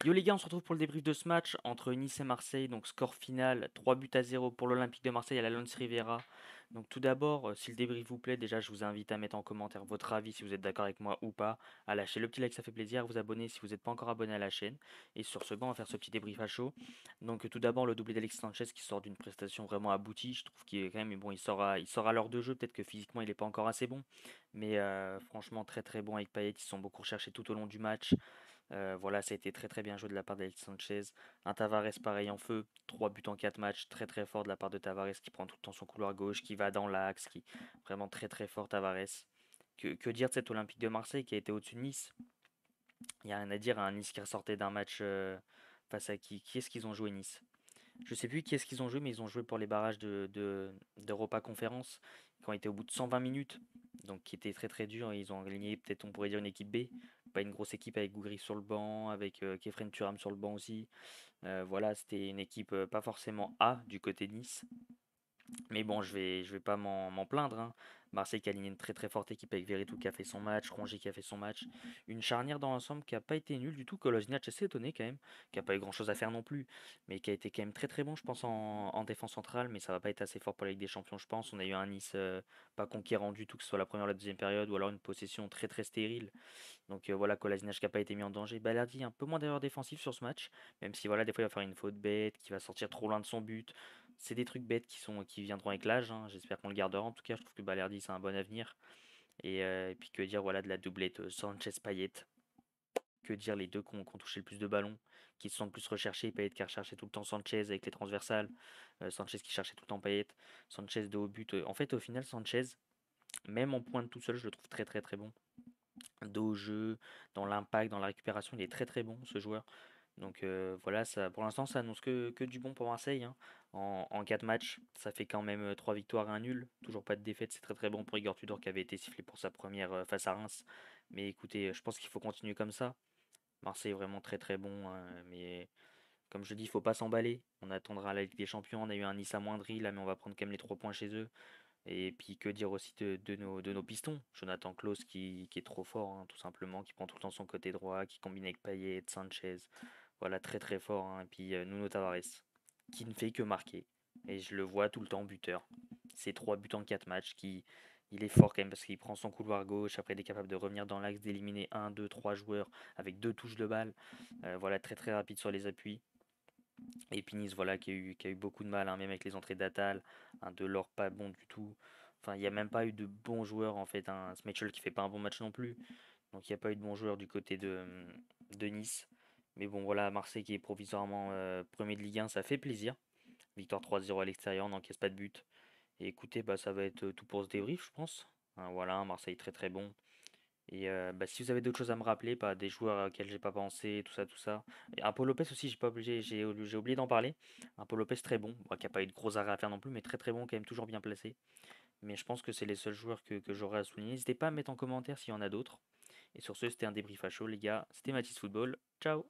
Yo les gars, on se retrouve pour le débrief de ce match entre Nice et Marseille. Donc score final 3 buts à 0 pour l'Olympique de Marseille à la Lons Rivera. Donc tout d'abord, si le débrief vous plaît, déjà je vous invite à mettre en commentaire votre avis si vous êtes d'accord avec moi ou pas, à lâcher le petit like, ça fait plaisir, à vous abonner si vous n'êtes pas encore abonné à la chaîne. Et sur ce banc, on va faire ce petit débrief à chaud. Donc tout d'abord le doublé d'Alexis Sanchez qui sort d'une prestation vraiment aboutie. Je trouve qu'il est quand même, bon, il sort à l'heure de jeu. Peut-être que physiquement il n'est pas encore assez bon, mais franchement très très bon avec Payet. Ils sont beaucoup recherchés tout au long du match. Voilà, ça a été très très bien joué de la part d'Alexis Sanchez. Un Tavares pareil en feu, 3 buts en 4 matchs, très très fort de la part de Tavares qui prend tout le temps son couloir gauche, qui va dans l'axe, qui vraiment très très fort Tavares. Que dire de cet Olympique de Marseille qui a été au-dessus de Nice? Il n'y a rien à dire, un Nice qui ressortait d'un match face à qui? Qui est-ce qu'ils ont joué Nice? Je sais plus qui est-ce qu'ils ont joué, mais ils ont joué pour les barrages d'Europa Conférence, qui ont été au bout de 120 minutes, donc qui était très très dur. Ils ont aligné, peut-être on pourrait dire une équipe B, pas une grosse équipe avec Gougri sur le banc, avec Kefren Turam sur le banc aussi. Voilà, c'était une équipe pas forcément A du côté de Nice. Mais bon, je vais pas m'en plaindre, hein. Marseille qui a aligné une très très forte équipe avec Veretout qui a fait son match, Rongier qui a fait son match. Une charnière dans l'ensemble qui a pas été nulle du tout. Kolasinac assez étonné quand même, qui a pas eu grand chose à faire non plus, mais qui a été quand même très très bon, je pense, en défense centrale. Mais ça va pas être assez fort pour la Ligue des Champions, je pense. On a eu un Nice pas conquérant du tout, que ce soit la première ou la deuxième période, ou alors une possession très très stérile. Donc voilà, Kolasinac qui n'a pas été mis en danger. Balerdi un peu moins d'erreurs défensives sur ce match, même si voilà, des fois il va faire une faute bête, qui va sortir trop loin de son but. C'est des trucs bêtes qui viendront avec l'âge, hein. J'espère qu'on le gardera. En tout cas, je trouve que Balerdi c'est un bon avenir. Et puis que dire voilà de la doublette Sanchez-Payet. Que dire les deux qui ont touché le plus de ballons, qui se sont le plus recherchés. Payet qui a recherché tout le temps Sanchez avec les transversales. Sanchez qui cherchait tout le temps Payet. Sanchez de haut but. En fait, au final, Sanchez, même en pointe tout seul, je le trouve très très très bon dos au jeu, dans l'impact, dans la récupération, il est très très bon ce joueur. Donc voilà, ça, pour l'instant, ça annonce que du bon pour Marseille, hein. En 4 matchs, ça fait quand même 3 victoires et un nul. Toujours pas de défaite, c'est très très bon pour Igor Tudor qui avait été sifflé pour sa première face à Reims. Mais écoutez, je pense qu'il faut continuer comme ça. Marseille est vraiment très très bon, hein, mais comme je dis, il faut pas s'emballer. On attendra la Ligue des Champions. On a eu un Nice amoindri là, mais on va prendre quand même les 3 points chez eux. Et puis que dire aussi de nos pistons? Jonathan Klaus qui est trop fort, hein, tout simplement, qui prend tout le temps son côté droit, qui combine avec Payet, Sanchez. Voilà, très très fort, hein. Et puis Nuno Tavares, qui ne fait que marquer. Et je le vois tout le temps buteur. C'est 3 buts en 4 matchs. Il est fort quand même parce qu'il prend son couloir gauche, après il est capable de revenir dans l'axe, d'éliminer un 2 3 joueurs avec 2 touches de balle. Voilà, très très rapide sur les appuis. Et puis Nice, voilà, qui a eu beaucoup de mal, hein, même avec les entrées d'Atal, un Delors pas bon du tout. Enfin, il n'y a même pas eu de bons joueurs en fait. Un Schmeichel qui fait pas un bon match non plus. Donc il n'y a pas eu de bons joueurs du côté de Nice. Mais bon, voilà, Marseille qui est provisoirement premier de Ligue 1, ça fait plaisir. Victoire 3-0 à l'extérieur, on n'encaisse pas de but. Et écoutez, bah, ça va être tout pour ce débrief, je pense. Hein, voilà, Marseille très très bon. Et bah, si vous avez d'autres choses à me rappeler, pas des joueurs auxquels j'ai pas pensé, tout ça, tout ça. Et un Paul Lopez aussi, j'ai oublié d'en parler. Un Paul Lopez très bon, bon, qui a pas eu de gros arrêts à faire non plus, mais très très bon, quand même toujours bien placé. Mais je pense que c'est les seuls joueurs que j'aurais à souligner. N'hésitez pas à mettre en commentaire s'il y en a d'autres. Et sur ce, c'était un débrief à chaud, les gars. C'était Mathis Football. Ciao!